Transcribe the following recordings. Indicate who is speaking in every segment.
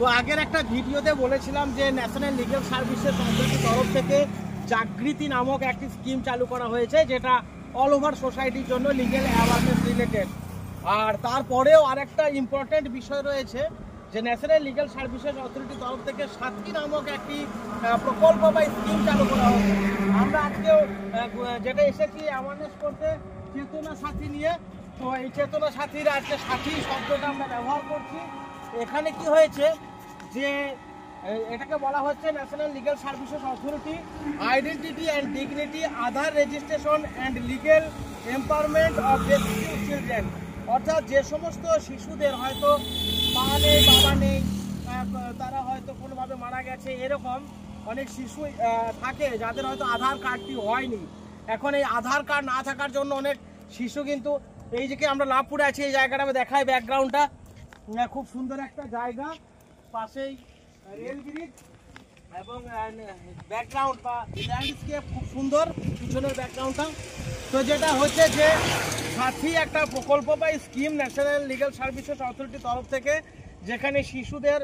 Speaker 1: তো আগের একটা ভিডিওতে বলেছিলাম যে ন্যাশনাল লিগ্যাল সার্ভিসেস অথরিটির তরফ থেকে জাগৃতি নামক একটি স্কিম চালু করা হয়েছে, যেটা অল ওভার সোসাইটির জন্য লিগ্যাল অ্যাওয়ারনেস রিলেটেড। আর তারপরেও আরেকটা ইম্পর্টেন্ট বিষয় রয়েছে যে ন্যাশনাল লিগ্যাল সার্ভিসেস অথরিটির তরফ থেকে সাথী নামক একটি প্রকল্প বা স্কিম চালু করা হয়েছে। আমরা আজকেও যেটা এসেছি অ্যাওয়ারনেস করতে চেতনা সাথী নিয়ে। তো এই চেতনা সাথীর আজকে সাথী শব্দটা আমরা ব্যবহার করছি। এখানে কি হয়েছে যে এটাকে বলা হচ্ছে national legal services authority identity and dignity, Aadhaar registration and legal empowerment of destitute children. অর্থাৎ যে সমস্ত শিশুদের হয়তো মা নেই, বাবা নেই, তারা হয়তো কোনোভাবে মারা গেছে, এরকম অনেক শিশু থাকে যাদের হয়তো আধার কার্ডটি হয়নি। এখন এই আধার কার্ড না থাকার জন্য অনেক শিশু কিন্তু এই যে আমরা লাভপুরে আছি, এই জায়গাটা আমি দেখাই, ব্যাকগ্রাউন্ডটা খুব সুন্দর একটা জায়গা, পাশেই রেল ব্রিজ এবং ব্যাকগ্রাউন্ড বা ল্যান্ডস্কেপ খুব সুন্দর পিছনের ব্যাকগ্রাউন্ডটা। তো যেটা হচ্ছে যে সাথী একটা প্রকল্প বা স্কিম ন্যাশনাল লিগ্যাল সার্ভিসেস অথরিটির তরফ থেকে, যেখানে শিশুদের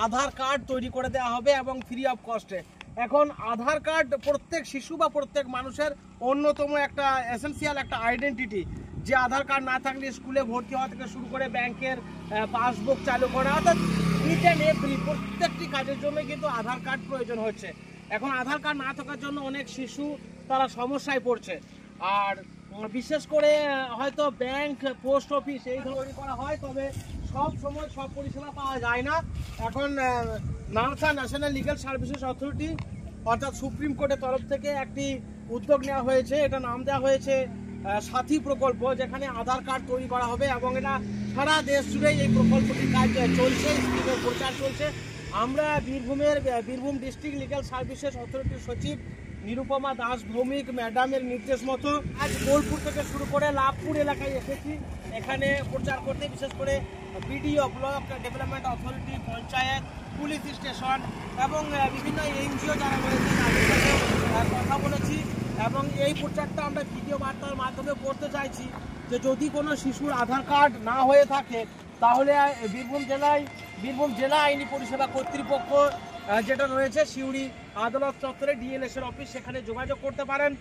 Speaker 1: আধার কার্ড তৈরি করে দেওয়া হবে এবং ফ্রি অফ কস্টে। এখন আধার কার্ড প্রত্যেক শিশু বা প্রত্যেক মানুষের অন্যতম একটা এসেন্সিয়াল একটা আইডেন্টিটি, যে আধার কার্ড না থাকলে স্কুলে ভর্তি হওয়া থেকে শুরু করে ব্যাংকের পাসবুক চালু করা, অর্থাৎ ইচ অ্যান্ড এভরি প্রত্যেকটি কাজের জন্য কিন্তু আধার কার্ড প্রয়োজন হচ্ছে। এখন আধার কার্ড না থাকার জন্য অনেক শিশু তারা সমস্যায় পড়ছে। আর বিশেষ করে হয়তো ব্যাংক, পোস্ট অফিস এই ধরনের করা হয়, তবে সব সময় সব পরিষেবা পাওয়া যায় না। এখন NALSA national legal services authority অর্থাৎ সুপ্রিম কোর্টের তরফ থেকে একটি উদ্যোগ নেওয়া হয়েছে, এটা নাম দেওয়া হয়েছে সাথী প্রকল্প, যেখানে আধার কার্ড তৈরি করা হবে এবং এটা সারা দেশ জুড়ে এই প্রকল্পটির কাজ চলছে, স্কিমের প্রচার চলছে। আমরা বীরভূম ডিস্ট্রিক্ট লিগ্যাল সার্ভিসেস অথরিটির সচিব নিরুপমা দাস ভৌমিক ম্যাডামের নির্দেশ মতো আজ বোলপুর থেকে শুরু করে লাভপুর এলাকায় এসেছি এখানে প্রচার করতে। বিশেষ করে BDO, block development authority, panchayat, police station এবং বিভিন্ন এনজিও যারা রয়েছে তাদের সাথে কথা বলেছি এবং এই প্রচারটা আমরা ভিডিও বার্তার মাধ্যমে করতে চাইছি যে যদি কোনো শিশুর আধার কার্ড না হয়ে থাকে তাহলে বীরভূম জেলা আইনি পরিষেবা কর্তৃপক্ষ যেটা রয়েছে সিউড়ি আদালত চত্বরে ডিএলএস এর অফিস, সেখানে যোগাযোগ করতে পারেন।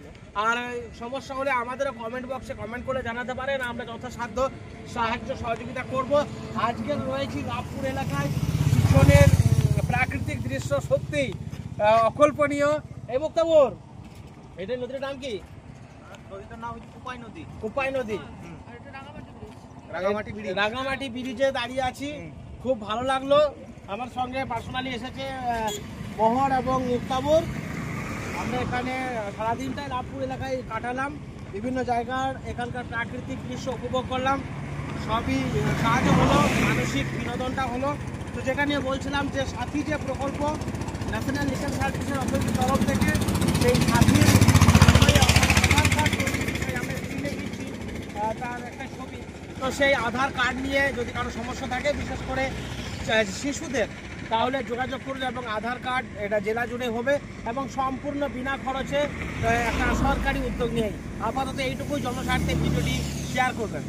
Speaker 1: আর সমস্যা হলে আমাদেরও কমেন্ট বক্সে কমেন্ট করে জানাতে পারেন, আমরা যথাসাধ্য সাহায্য সহযোগিতা করব। আজকে রয়েছি লাভপুর এলাকায়, পিছনের প্রাকৃতিক দৃশ্য সত্যিই অকল্পনীয়। এই মুক্তাবর, এটা নদীর নাম কি? নদীটার নাম হচ্ছে কুপাই নদী। রাঙামাটি ব্রিজে দাঁড়িয়ে আছি, খুব ভালো লাগলো। আমার সঙ্গে পার্সোনালি এসেছে মোহর এবং মুক্তাবর। আমরা এখানে সারাদিনটাই লাভপুর এলাকায় কাটালাম, বিভিন্ন জায়গার এখানকার প্রাকৃতিক দৃশ্য উপভোগ করলাম, সবই সাহায্য হলো, মানসিক বিনোদনটা হলো। তো যেটা নিয়ে বলছিলাম যে সাথী যে প্রকল্প ন্যাশনাল লিগ্যাল সার্ভিসের অথরিটির তরফ থেকে, সেই সাথীর আধার কার্ড আমরা তুলে দিচ্ছি তার একটা ছবি। তো সেই আধার কার্ড নিয়ে যদি কারো সমস্যা থাকে বিশেষ করে শিশুদের, তাহলে যোগাযোগ করলে এবং আধার কার্ড এটা জেলা জুড়ে হবে এবং সম্পূর্ণ বিনা খরচে একটা সরকারি উদ্যোগ নিয়ে। আপাতত এইটুকুই জনস্বার্থে ভিডিওটি শেয়ার করবেন।